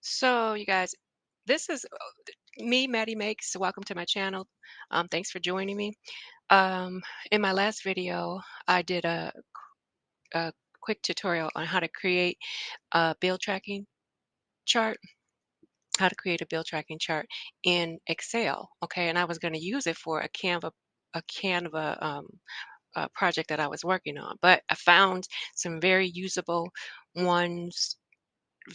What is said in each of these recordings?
So, you guys, this is me, Maddie Makes. Welcome to my channel. Thanks for joining me. In my last video, I did a quick tutorial on how to create a bill tracking chart, how to create a bill tracking chart in Excel. Okay, and I was going to use it for a Canva project that I was working on, but I found some ones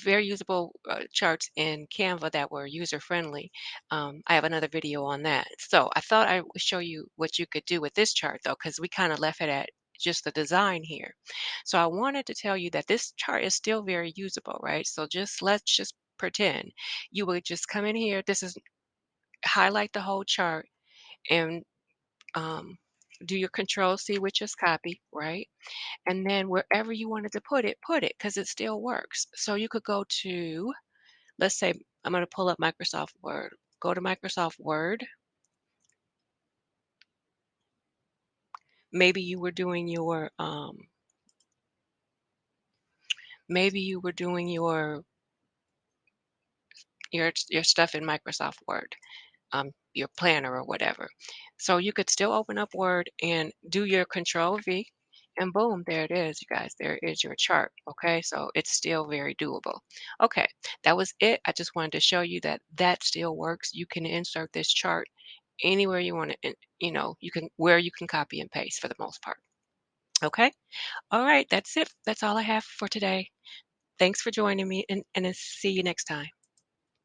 very usable charts in Canva that were user friendly. I have another video on that. So I thought I would show you what you could do with this chart though, because we kind of left it at just the design here. So I wanted to tell you that this chart is still very usable, right? So let's just pretend you would just come in here. This is highlight the whole chart and um, do your control C, which is copy, right? And then wherever you wanted to put it because it still works. So you could go to, let's say I'm going to pull up Microsoft Word. Go to Microsoft Word. Maybe you were doing maybe you were doing your stuff in Microsoft Word, your planner or whatever. So you could still open up Word and do your Control V, and boom, there it is, you guys. There is your chart. Okay, so it's still very doable. Okay, that was it. I just wanted to show you that that still works. You can insert this chart anywhere you want to, you can where you can copy and paste for the most part. Okay. All right. That's it. That's all I have for today. Thanks for joining me and see you next time.